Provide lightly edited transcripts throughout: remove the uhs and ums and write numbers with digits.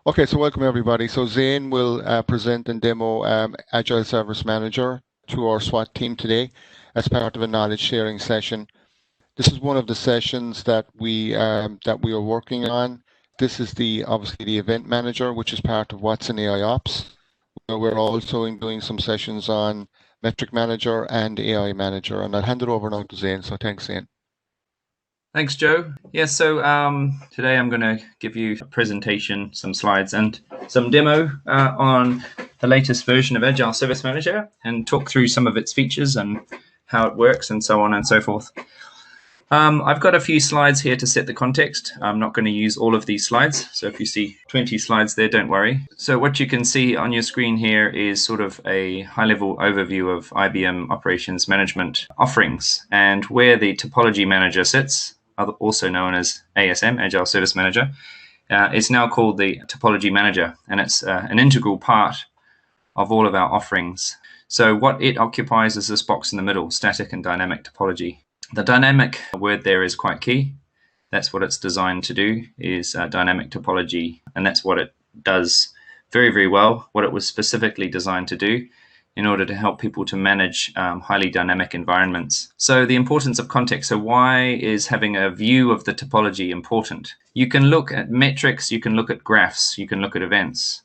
Okay, so welcome everybody. So Zane will present and demo Agile Service Manager to our SWAT team today as part of a knowledge sharing session. This is one of the sessions that we are working on. This is obviously the event manager, which is part of Watson AIOps. We're also doing some sessions on metric manager and AI manager, and I'll hand it over now to Zane. So thanks, Zane. Thanks, Joe. Yeah, so today I'm going to give you a presentation, some slides, and some demo on the latest version of Agile Service Manager and talk through some of its features and how it works and so on and so forth. I've got a few slides here to set the context. I'm not going to use all of these slides, so if you see 20 slides there, don't worry. So what you can see on your screen here is sort of a high-level overview of IBM Operations Management offerings and where the Topology Manager sits, also known as ASM, Agile Service Manager. It's now called the Topology Manager, and it's an integral part of all of our offerings. So what it occupies is this box in the middle, static and dynamic topology. The dynamic word there is quite key. That's what it's designed to do, is dynamic topology, and that's what it does very, very well, what it was specifically designed to do in order to help people to manage highly dynamic environments. So the importance of context. So why is having a view of the topology important? You can look at metrics, you can look at graphs, you can look at events.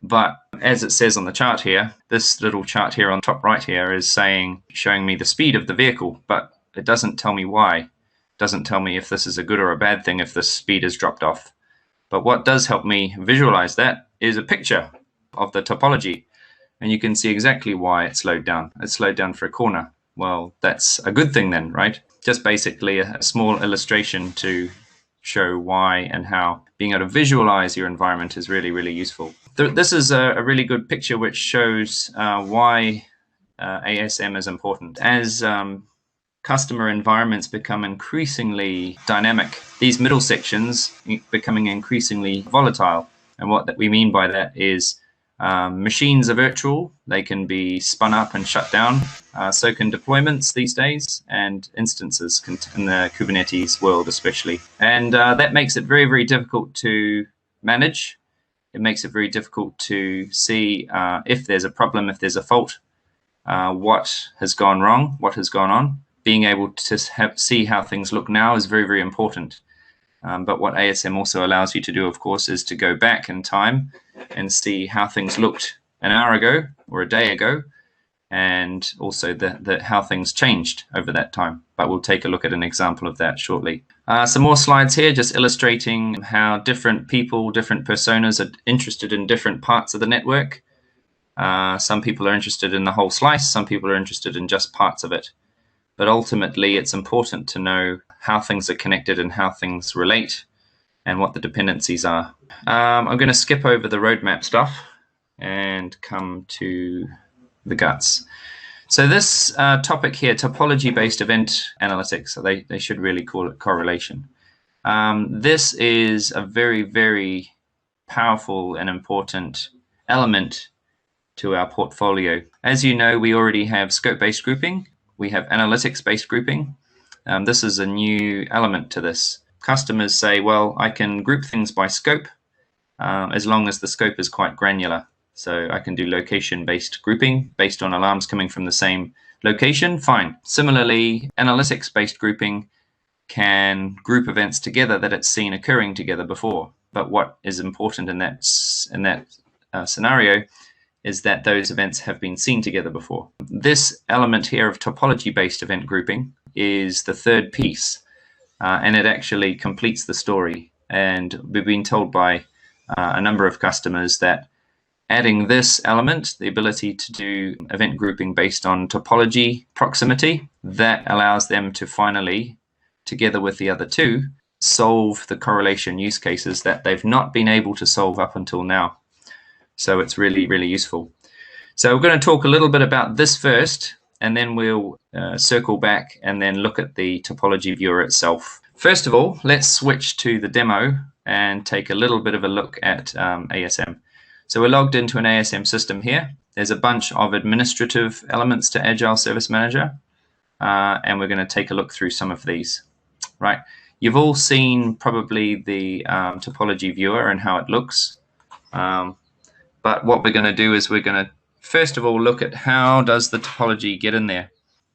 But as it says on the chart here, this little chart here on top right here is showing me the speed of the vehicle, but it doesn't tell me why. It doesn't tell me if this is a good or a bad thing if the speed has dropped off. But what does help me visualize that is a picture of the topology. And you can see exactly why it slowed down. It slowed down for a corner. Well, that's a good thing then, right? Just basically a small illustration to show why and how being able to visualize your environment is really, really useful. This is a really good picture which shows why ASM is important. As customer environments become increasingly dynamic, these middle sections becoming increasingly volatile. And what we mean by that is machines are virtual. They can be spun up and shut down. So can deployments these days, and instances in the Kubernetes world especially. And that makes it very, very difficult to manage. It makes it very difficult to see if there's a problem, if there's a fault, what has gone wrong, what has gone on. Being able to see how things look now is very, very important. But what ASM also allows you to do, of course, is to go back in time and see how things looked an hour ago or a day ago, and also how things changed over that time. But we'll take a look at an example of that shortly. Some more slides here just illustrating how different people, different personas are interested in different parts of the network. Some people are interested in the whole slice, some people are interested in just parts of it. But ultimately, it's important to know how things are connected and how things relate and what the dependencies are. I'm going to skip over the roadmap stuff and come to the guts. So this topic here, topology-based event analytics, so they should really call it correlation. This is a very, very powerful and important element to our portfolio. As you know, we already have scope-based grouping. We have analytics-based grouping. This is a new element to this. Customers say, well, I can group things by scope as long as the scope is quite granular. So I can do location-based grouping based on alarms coming from the same location, fine. Similarly, analytics-based grouping can group events together that it's seen occurring together before. But what is important in that scenario is that those events have been seen together before. This element here of topology-based event grouping is the third piece, and it actually completes the story. And we've been told by a number of customers that adding this element, the ability to do event grouping based on topology proximity, that allows them to finally, together with the other two, solve the correlation use cases that they've not been able to solve up until now. So it's really, really useful. So we're going to talk a little bit about this first, and then we'll circle back and then look at the Topology Viewer itself. First of all, let's switch to the demo and take a little bit of a look at ASM. So we're logged into an ASM system here. There's a bunch of administrative elements to Agile Service Manager, and we're going to take a look through some of these. Right, you've all seen probably the Topology Viewer and how it looks. But what we're going to do is we're going to first of all look at how does the topology get in there.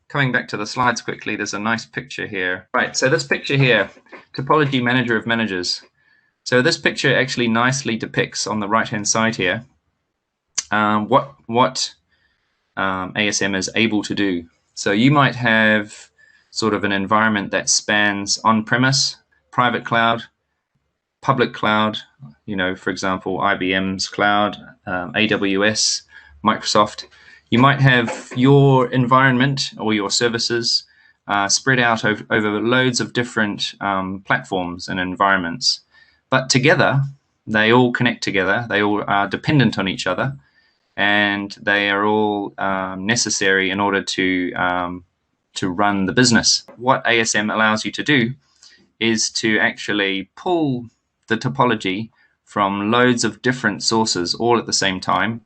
Coming back to the slides quickly, there's a nice picture here. Right, so this picture here, Topology Manager of Managers. So this picture actually nicely depicts on the right-hand side here what ASM is able to do. So you might have sort of an environment that spans on-premise, private cloud, public cloud, for example, IBM's cloud, AWS, Microsoft. You might have your environment or your services spread out over loads of different platforms and environments. But together, they all connect together. They all are dependent on each other, and they are all necessary in order to run the business. What ASM allows you to do is to actually pull the topology from loads of different sources all at the same time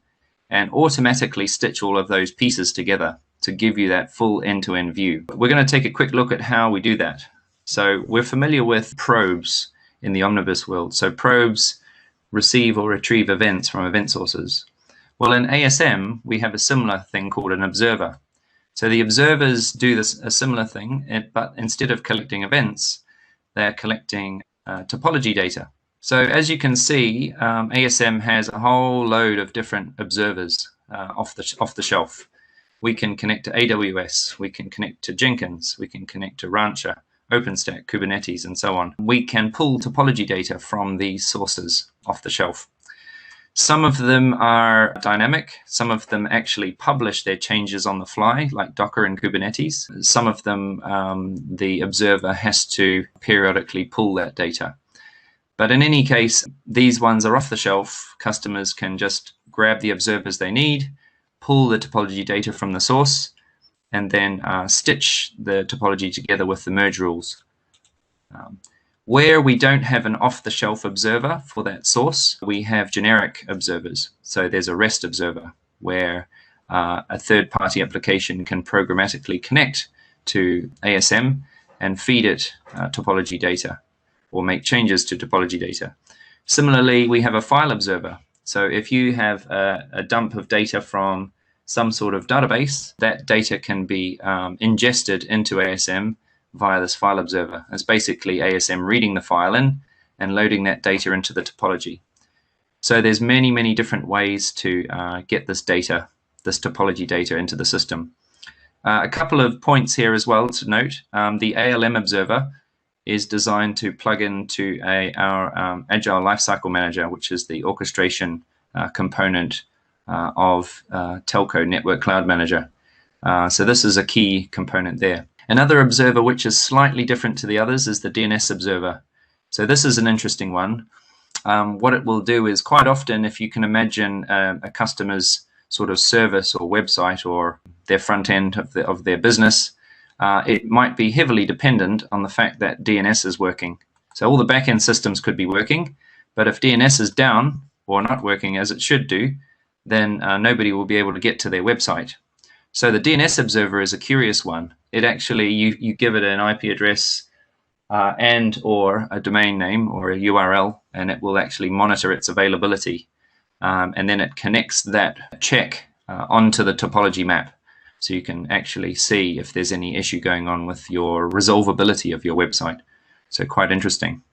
and automatically stitch all of those pieces together to give you that full end-to-end view. We're going to take a quick look at how we do that. So we're familiar with probes in the omnibus world. So probes receive or retrieve events from event sources. Well, in ASM, we have a similar thing called an observer. So the observers do a similar thing, but instead of collecting events, they're collecting topology data. So as you can see, ASM has a whole load of different observers off the shelf. We can connect to AWS, we can connect to Jenkins, we can connect to Rancher, OpenStack, Kubernetes, and so on. We can pull topology data from these sources off the shelf. Some of them are dynamic. Some of them actually publish their changes on the fly, like Docker and Kubernetes. Some of them, the observer has to periodically pull that data. But in any case, these ones are off the shelf. Customers can just grab the observers they need, pull the topology data from the source, and then stitch the topology together with the merge rules. Where we don't have an off-the-shelf observer for that source, we have generic observers. So there's a REST observer where a third-party application can programmatically connect to ASM and feed it topology data or make changes to topology data. Similarly, we have a file observer. So if you have a dump of data from some sort of database, that data can be ingested into ASM via this file observer. It's basically ASM reading the file in and loading that data into the topology. So there's many, many different ways to get this data, this topology data, into the system. A couple of points here as well to note. The ALM observer is designed to plug into our Agile Lifecycle Manager, which is the orchestration component of Telco Network Cloud Manager. So this is a key component there. Another observer which is slightly different to the others is the DNS observer. So this is an interesting one. What it will do is, quite often, if you can imagine a customer's sort of service or website or their front end of their business, it might be heavily dependent on the fact that DNS is working. So all the back-end systems could be working, but if DNS is down or not working as it should do, then nobody will be able to get to their website. So the DNS observer is a curious one. It actually, you give it an IP address and or a domain name or a URL, and it will actually monitor its availability. And then it connects that check onto the topology map. So you can actually see if there's any issue going on with your resolvability of your website. So quite interesting.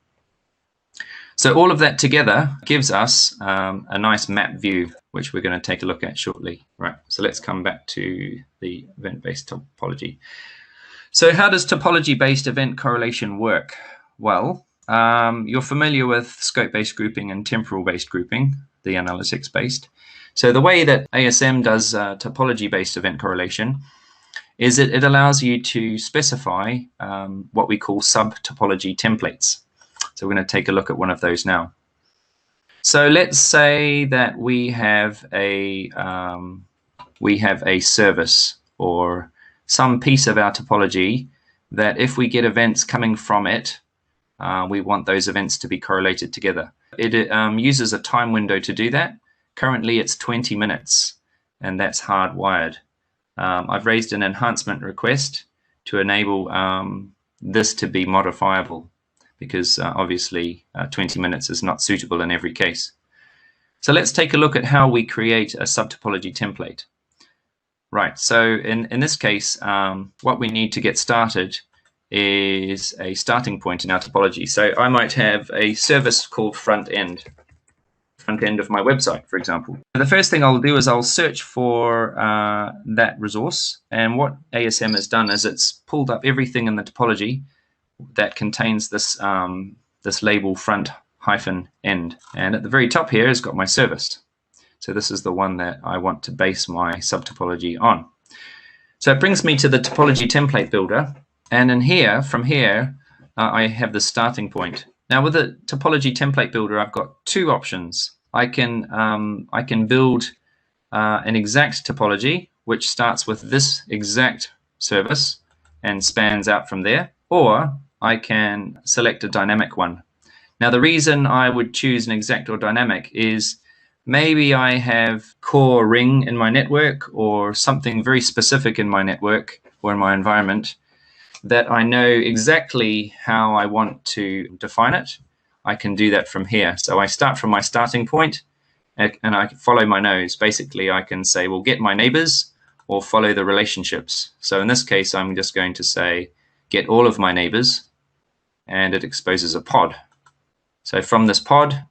So all of that together gives us a nice map view, which we're going to take a look at shortly. Right, so let's come back to the event-based topology. So how does topology-based event correlation work? Well, you're familiar with scope-based grouping and temporal-based grouping, the analytics-based. So the way that ASM does topology-based event correlation is it allows you to specify what we call subtopology templates. So we're going to take a look at one of those now. So let's say that we have a service or some piece of our topology that if we get events coming from it, we want those events to be correlated together. It uses a time window to do that. Currently it's 20 minutes, and that's hardwired. I've raised an enhancement request to enable this to be modifiable, because obviously 20 minutes is not suitable in every case. So let's take a look at how we create a subtopology template. Right, so in this case, what we need to get started is a starting point in our topology. So I might have a service called front end of my website, for example. The first thing I'll do is I'll search for that resource. And what ASM has done is it's pulled up everything in the topology that contains this, this label front-end. And at the very top here has got my service. So this is the one that I want to base my subtopology on. So it brings me to the topology template builder. And in here, from here, I have the starting point. Now with the topology template builder, I've got two options. I can build an exact topology, which starts with this exact service and spans out from there, or I can select a dynamic one. Now the reason I would choose an exact or dynamic is maybe I have core ring in my network or something very specific in my network or in my environment that I know exactly how I want to define it. I can do that from here. So I start from my starting point and I follow my nose. Basically, I can say, well, get my neighbors or follow the relationships. So in this case, I'm just going to say, get all of my neighbors, and it exposes a pod. So from this pod,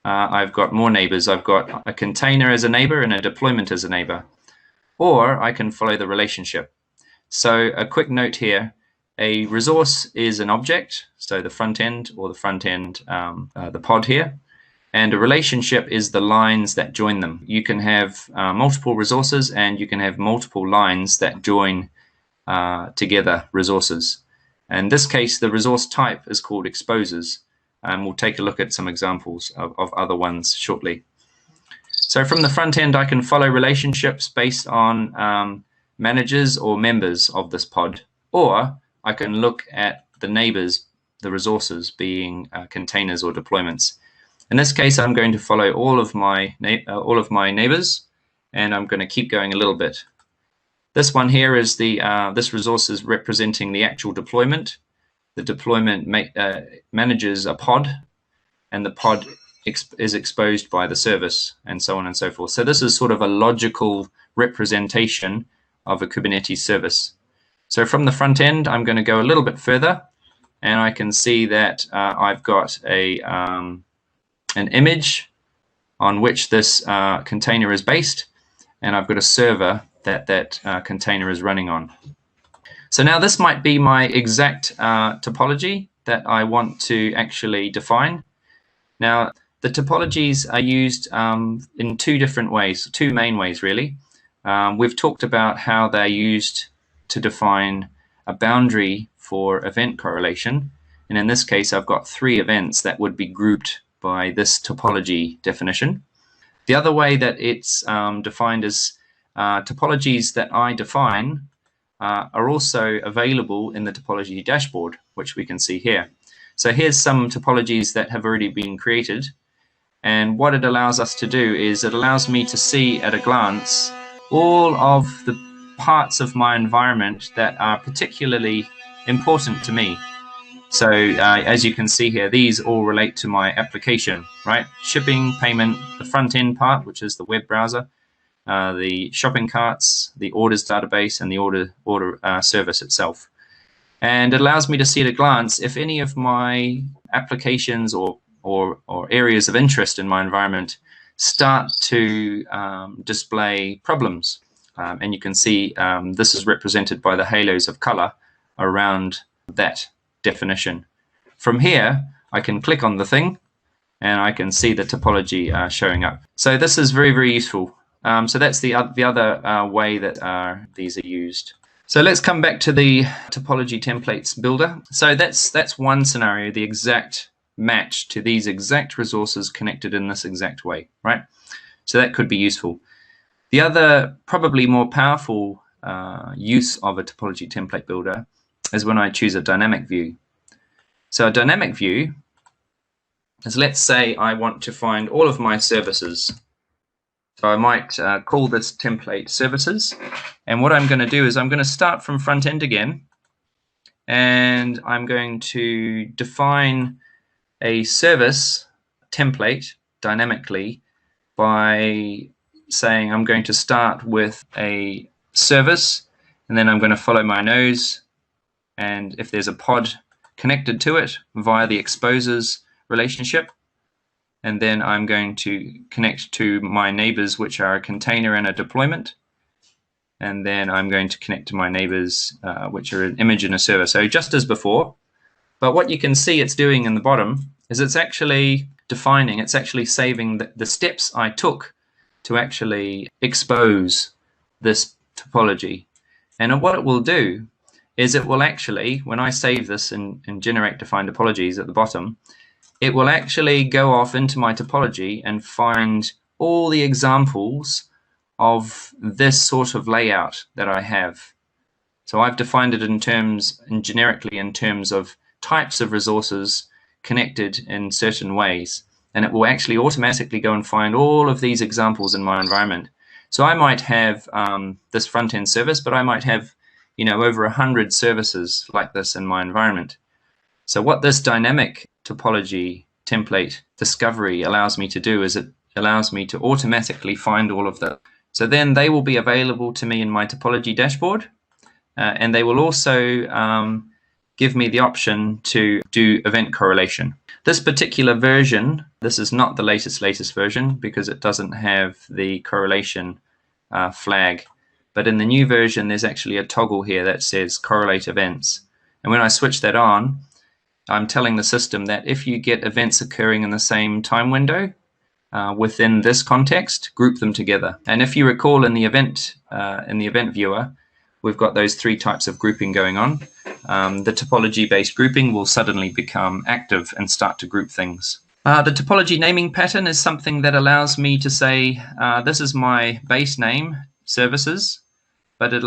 I've got more neighbors. I've got a container as a neighbor and a deployment as a neighbor. Or I can follow the relationship. So a quick note here, a resource is an object, so the front end or the front end, the pod here. And a relationship is the lines that join them. You can have multiple resources and you can have multiple lines that join together resources. In this case, the resource type is called exposers. And we'll take a look at some examples of other ones shortly. So from the front end, I can follow relationships based on managers or members of this pod, or I can look at the neighbors, the resources being containers or deployments. In this case, I'm going to follow all of my neighbors, and I'm going to keep going a little bit. This one here is the this resource is representing the actual deployment. The deployment manages a pod, and the pod is exposed by the service, and so on and so forth. So this is sort of a logical representation of a Kubernetes service. So from the front end, I'm going to go a little bit further, and I can see that I've got an image on which this container is based, and I've got a server that container is running on. So now this might be my exact topology that I want to actually define. Now the topologies are used in two different ways, two main ways really. We've talked about how they're used to define a boundary for event correlation. And in this case, I've got three events that would be grouped by this topology definition. The other way that it's defined is topologies that I define are also available in the topology dashboard, which we can see here. So here's some topologies that have already been created. And what it allows us to do is it allows me to see at a glance all of the parts of my environment that are particularly important to me. So as you can see here, these all relate to my application, right? Shipping, payment, the front end part, which is the web browser, the shopping carts, the orders database, and the order service itself. And it allows me to see at a glance if any of my applications or areas of interest in my environment start to display problems. And you can see this is represented by the halos of color around that definition. From here, I can click on the thing and I can see the topology showing up. So this is very, very useful. So that's the other way that these are used. So let's come back to the topology templates builder. So that's one scenario, the exact match to these exact resources connected in this exact way, right? So that could be useful. The other, probably more powerful use of a topology template builder is when I choose a dynamic view. So a dynamic view is, let's say I want to find all of my services. So I might call this template services. And what I'm going to do is I'm going to start from front end again. And I'm going to define a service template dynamically by saying I'm going to start with a service, and then I'm going to follow my nose, and if there's a pod connected to it via the exposers relationship, and then I'm going to connect to my neighbors, which are a container and a deployment, and then I'm going to connect to my neighbors, which are an image and a server. So just as before, but what you can see it's doing in the bottom is it's actually defining, it's actually saving the steps I took to actually expose this topology. And what it will do is it will actually, when I save this and generate defined topologies at the bottom, it will actually go off into my topology and find all the examples of this sort of layout that I have. So I've defined it in terms, and generically in terms of types of resources connected in certain ways. And it will actually automatically go and find all of these examples in my environment. So I might have this front-end service, but I might have, over 100 services like this in my environment. So what this dynamic topology template discovery allows me to do is it allows me to automatically find all of them. So then they will be available to me in my topology dashboard, and they will also give me the option to do event correlation. This particular version, this is not the latest version because it doesn't have the correlation flag. But in the new version, there's actually a toggle here that says correlate events. And when I switch that on, I'm telling the system that if you get events occurring in the same time window within this context, group them together. And if you recall in the event viewer, we've got those three types of grouping going on. The topology-based grouping will suddenly become active and start to group things. The topology naming pattern is something that allows me to say, this is my base name, services, but it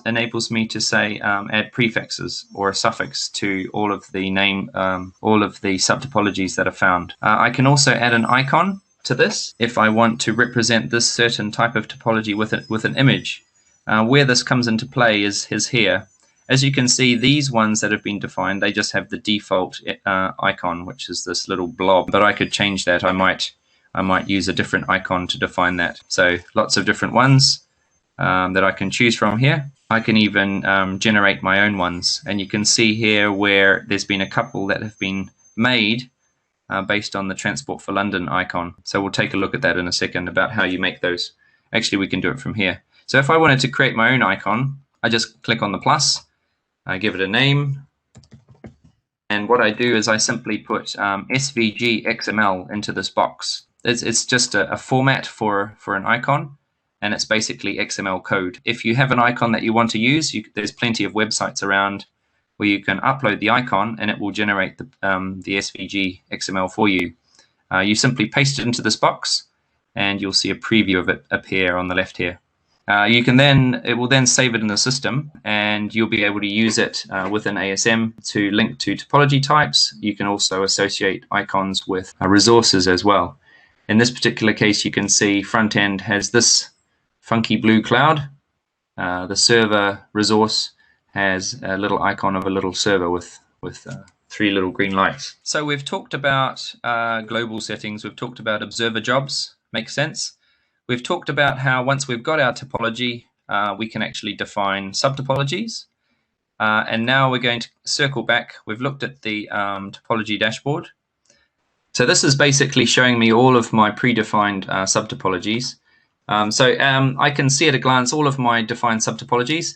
enables me to say add prefixes or a suffix to all of the subtopologies that are found. I can also add an icon to this if I want to represent this certain type of topology with an image. Where this comes into play is here. As you can see, these ones that have been defined, they just have the default icon, which is this little blob. But I could change that. I might use a different icon to define that. So lots of different ones that I can choose from here. I can even generate my own ones. And you can see here where there's been a couple that have been made based on the Transport for London icon. So we'll take a look at that in a second about how you make those. Actually, we can do it from here. So if I wanted to create my own icon, I just click on the plus, I give it a name, and what I do is I simply put SVG XML into this box. It's just a format for an icon, and it's basically XML code. If you have an icon that you want to use, there's plenty of websites around where you can upload the icon and it will generate the SVG XML for you. You simply paste it into this box, and you'll see a preview of it appear on the left here. It will then save it in the system, and you'll be able to use it within ASM to link to topology types. You can also associate icons with resources as well. In this particular case, you can see front end has this funky blue cloud. The server resource has a little icon of a little server with three little green lights. So we've talked about global settings. We've talked about observer jobs. Makes sense. We've talked about how once we've got our topology, we can actually define subtopologies. And now we're going to circle back. We've looked at the topology dashboard. So this is basically showing me all of my predefined subtopologies. I can see at a glance all of my defined subtopologies.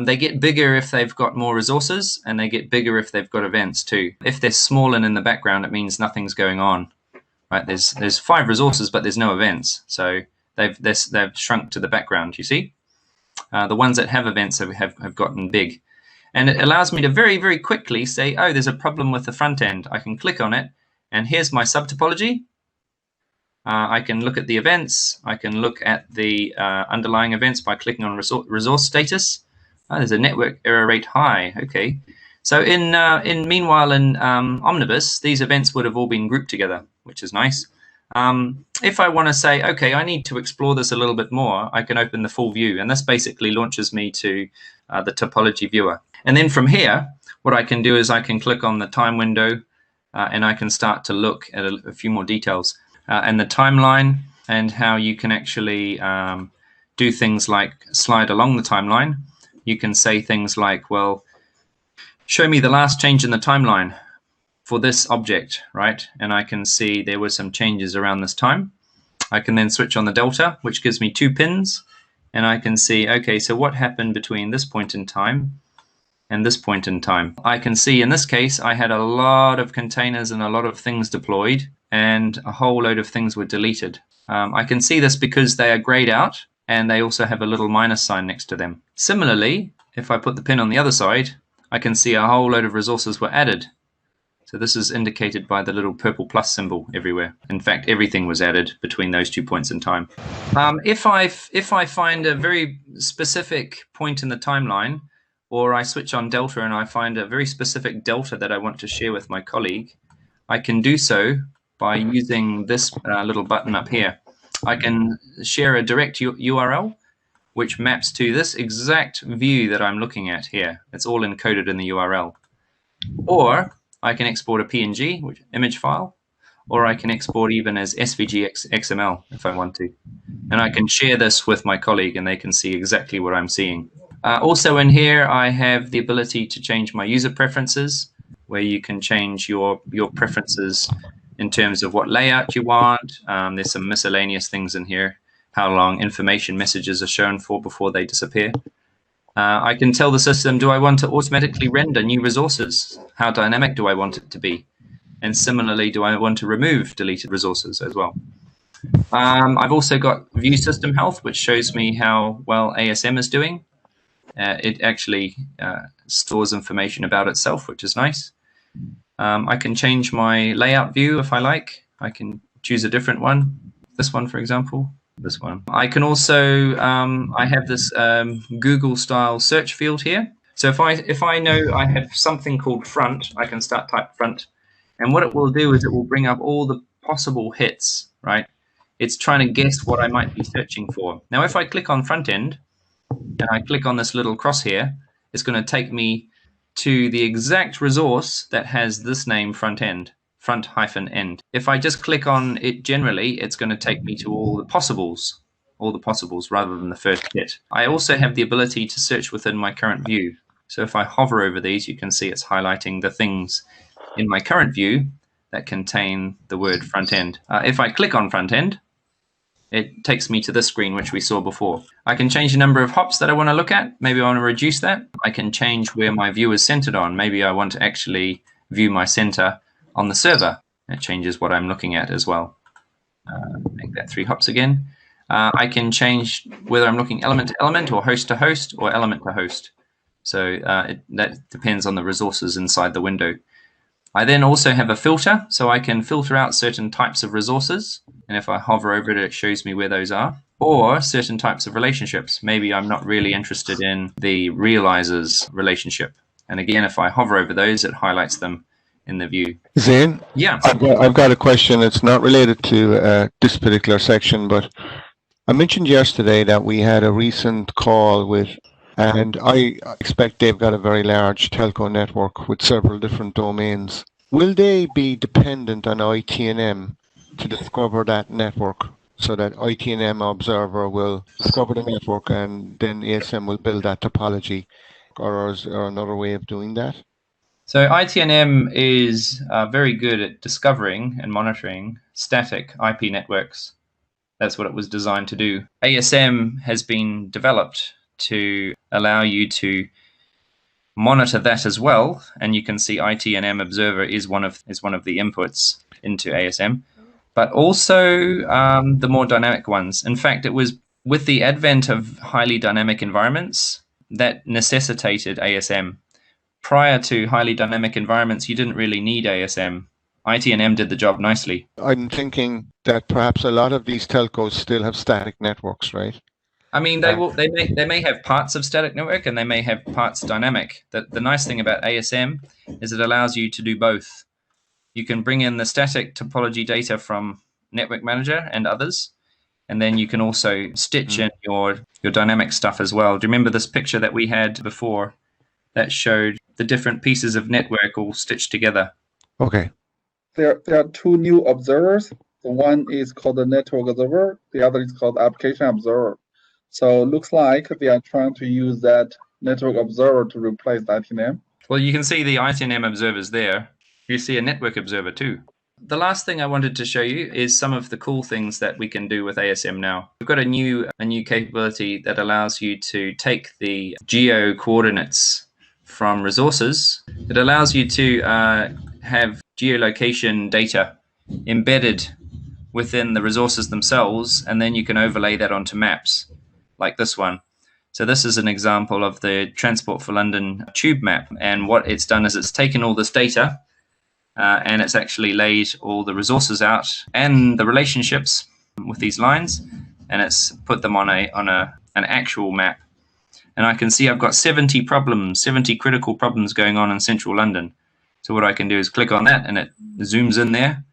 They get bigger if they've got more resources, and they get bigger if they've got events too. If they're small and in the background, it means nothing's going on. Right? There's 5 resources, but there's no events. So they've shrunk to the background, you see. The ones that have events have gotten big. And it allows me to very, very quickly say, oh, there's a problem with the front end. I can click on it, and here's my subtopology. I can look at the events. I can look at the underlying events by clicking on resource status. There's a network error rate high. Okay. So meanwhile in Omnibus, these events would have all been grouped together, which is nice. If I want to say, okay, I need to explore this a little bit more, I can open the full view, and this basically launches me to the Topology Viewer. And then from here, what I can do is I can click on the time window, and I can start to look at a few more details. And the timeline, and how you can actually do things like slide along the timeline. You can say things like, well, show me the last change in the timeline for this object, right? And I can see there were some changes around this time. I can then switch on the delta, which gives me 2 pins, and I can see, okay, so what happened between this point in time and this point in time. I can see in this case I had a lot of containers and a lot of things deployed, and a whole load of things were deleted. I can see this because they are grayed out, and they also have a little minus sign next to them. Similarly, if I put the pin on the other side, I can see a whole load of resources were added. So this is indicated by the little purple plus symbol everywhere. In fact, everything was added between those 2 points in time. If I find a very specific point in the timeline, or I switch on delta and I find a very specific delta that I want to share with my colleague, I can do so by using this little button up here. I can share a direct URL which maps to this exact view that I'm looking at here. It's all encoded in the URL. Or I can export a PNG, which image file, or I can export even as SVG XML if I want to. And I can share this with my colleague and they can see exactly what I'm seeing. Also in here, I have the ability to change my user preferences, where you can change your preferences in terms of what layout you want. There's some miscellaneous things in here, how long information messages are shown for before they disappear. I can tell the system, do I want to automatically render new resources? How dynamic do I want it to be? And similarly, do I want to remove deleted resources as well? I've also got view system health, which shows me how well ASM is doing. It actually stores information about itself, which is nice. I can change my layout view if I like. I can choose a different one. This one, for example. This one. I can also, I have this Google style search field here. So if I know I have something called front, I can start type front. And what it will do is it will bring up all the possible hits, right? It's trying to guess what I might be searching for. Now, if I click on front end and I click on this little cross here, it's going to take me to the exact resource that has this name front-end. Front-end. If I just click on it generally, it's going to take me to all the possibles rather than the first hit. I also have the ability to search within my current view. So if I hover over these, you can see it's highlighting the things in my current view that contain the word front-end. If I click on front-end, it takes me to this screen which we saw before. I can change the number of hops that I want to look at. Maybe I want to reduce that. I can change where my view is centered on. Maybe I want to actually view my center on the server. It changes what I'm looking at as well. Make that 3 hops again. I can change whether I'm looking element to element or host to host or element to host. So that depends on the resources inside the window. I then also have a filter, so I can filter out certain types of resources. And if I hover over it, it shows me where those are. Or certain types of relationships. Maybe I'm not really interested in the realizers relationship. And again, if I hover over those, it highlights them in the view. Zane? Yeah. I've got a question. It's not related to this particular section, but I mentioned yesterday that we had a recent call with, and I expect they've got a very large telco network with several different domains. Will they be dependent on ITNM to discover that network, so that ITNM Observer will discover the network and then ASM will build that topology, or is there another way of doing that? So ITNM is very good at discovering and monitoring static IP networks. That's what it was designed to do. ASM has been developed to allow you to monitor that as well, and you can see ITNM Observer is one of the inputs into ASM, but also the more dynamic ones. In fact, it was with the advent of highly dynamic environments that necessitated ASM. Prior to highly dynamic environments, you didn't really need ASM. ITNM did the job nicely. I'm thinking that perhaps a lot of these telcos still have static networks, right? I mean, they may have parts of static network and they may have parts dynamic. The nice thing about ASM is it allows you to do both. You can bring in the static topology data from Network Manager and others, and then you can also stitch in your dynamic stuff as well. Do you remember this picture that we had before that showed the different pieces of network all stitched together? Okay. There are 2 new observers. The one is called the Network Observer. The other is called Application Observer. So it looks like they are trying to use that Network Observer to replace the ITNM. Well, you can see the ITNM observers there. You see a network observer too. The last thing I wanted to show you is some of the cool things that we can do with ASM now. We've got a new capability that allows you to take the geo coordinates from resources. It allows you to have geolocation data embedded within the resources themselves, and then you can overlay that onto maps like this one. So this is an example of the Transport for London tube map, and what it's done is it's taken all this data and it's actually laid all the resources out and the relationships with these lines, and it's put them on an actual map. And I can see I've got 70 critical problems going on in central London. So what I can do is click on that, and it zooms in there,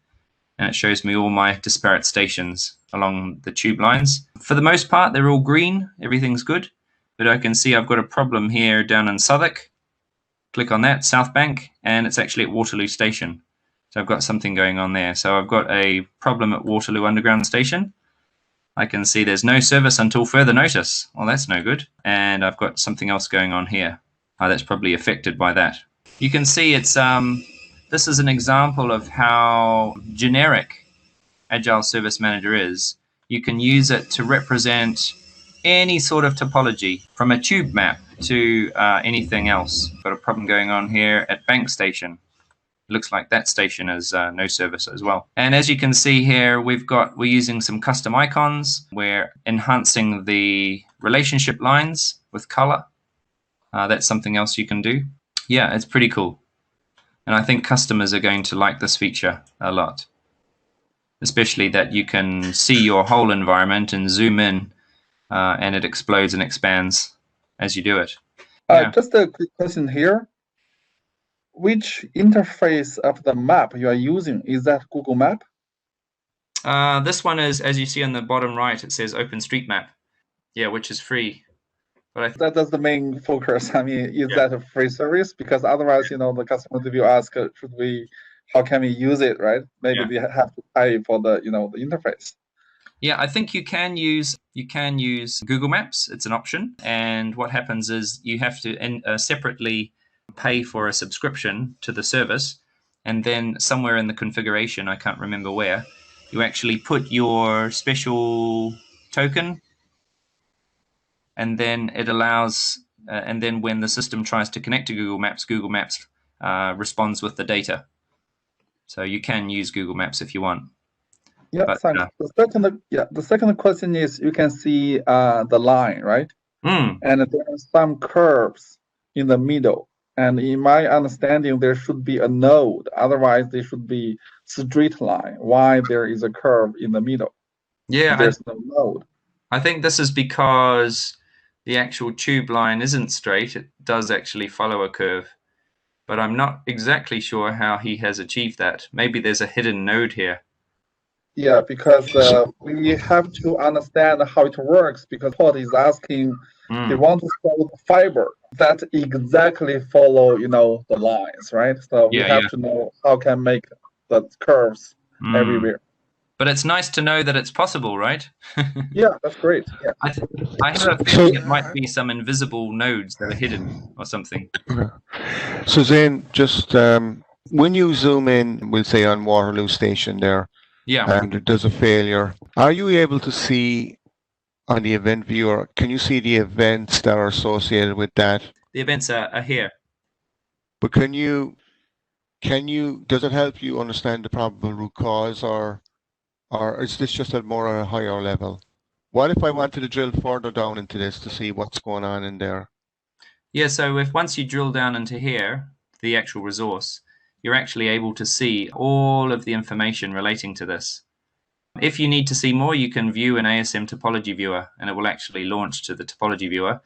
and it shows me all my disparate stations along the tube lines. For the most part, they're all green, everything's good. But I can see I've got a problem here down in Southwark. Click on that, South Bank, and it's actually at Waterloo Station. So I've got something going on there. So I've got a problem at Waterloo Underground Station. I can see there's no service until further notice. Well, that's no good. And I've got something else going on here. That's probably affected by that. You can see it's this is an example of how generic Agile Service Manager is. You can use it to represent any sort of topology, from a tube map to anything else. Got a problem going on here at Bank Station. Looks like that station has no service as well. And as you can see here, we're using some custom icons. We're enhancing the relationship lines with color. That's something else you can do. Yeah, it's pretty cool. And I think customers are going to like this feature a lot, especially that you can see your whole environment and zoom in, and it explodes and expands as you do it. Yeah. Just a quick question here. Which interface of the map you are using? Is that Google Map? This one is, as you see on the bottom right, it says OpenStreetMap. Yeah, which is free. But that's the main focus. I mean, is that a free service? Because otherwise, the customer will ask, how can we use it, right? Maybe they have to pay for the interface. Yeah, I think you can use Google Maps. It's an option, and what happens is you have to separately pay for a subscription to the service, and then somewhere in the configuration, I can't remember where, you actually put your special token, and then it allows, and then when the system tries to connect to Google Maps responds with the data. So you can use Google Maps if you want. Yeah, but, thanks. The second question is, you can see the line, right? And there are some curves in the middle. And in my understanding, there should be a node. Otherwise, there should be straight line. Why there is a curve in the middle? Yeah, there's no node. I think this is because the actual tube line isn't straight. It does actually follow a curve. But I'm not exactly sure how he has achieved that. Maybe there's a hidden node here. Yeah, because we have to understand how it works, because Pod is asking, they want to follow the fiber that exactly follow, the lines, right? So we have to know how can make the curves everywhere. But it's nice to know that it's possible, right? Yeah, that's great. Yeah. I have a feeling it might be some invisible nodes that are hidden or something. So Zane, just when you zoom in, we'll say on Waterloo Station there, and there's a failure, are you able to see on the event viewer, can you see the events that are associated with that? The events are here. But does it help you understand the probable root cause, or is this just at more a higher level? What if I wanted to drill further down into this to see what's going on in there? Yeah, so once you drill down into here, the actual resource, you're actually able to see all of the information relating to this. If you need to see more, you can view an ASM Topology Viewer, and it will actually launch to the Topology Viewer.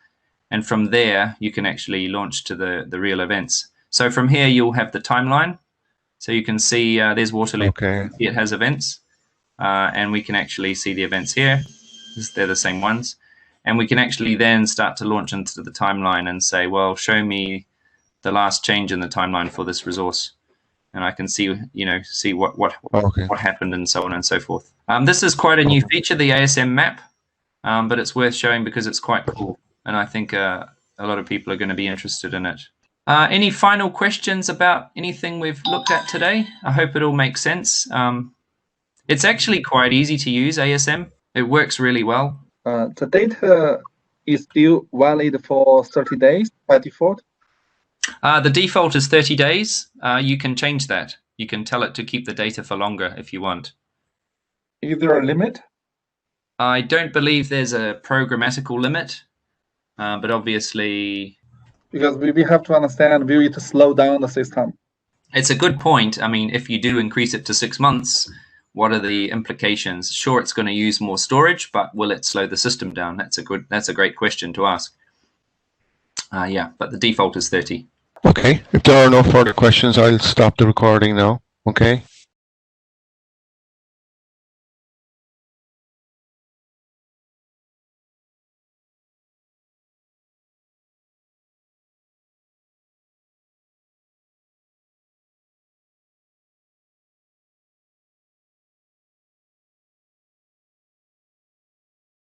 And from there, you can actually launch to the real events. So from here, you'll have the timeline. So you can see there's Waterloo. Okay. It has events. And we can actually see the events here. They're the same ones. And we can actually then start to launch into the timeline and say, well, show me the last change in the timeline for this resource. and I can see, see what Okay. happened and so on and so forth. This is quite a new feature, the ASM Map, but it's worth showing because it's quite cool, and I think a lot of people are going to be interested in it. Any final questions about anything we've looked at today? I hope it all makes sense. It's actually quite easy to use ASM. It works really well. The data is still valid for 30 days by default? The default is 30 days. You can change that. You can tell it to keep the data for longer if you want. Is there a limit? I don't believe there's a programmatical limit, but obviously... Because we have to understand, will it slow down the system? It's a good point. I mean, if you do increase it to 6 months, what are the implications? Sure, it's going to use more storage, but will it slow the system down? That's a great question to ask. Yeah, but the default is 30. Okay. If there are no further questions, I'll stop the recording now. Okay.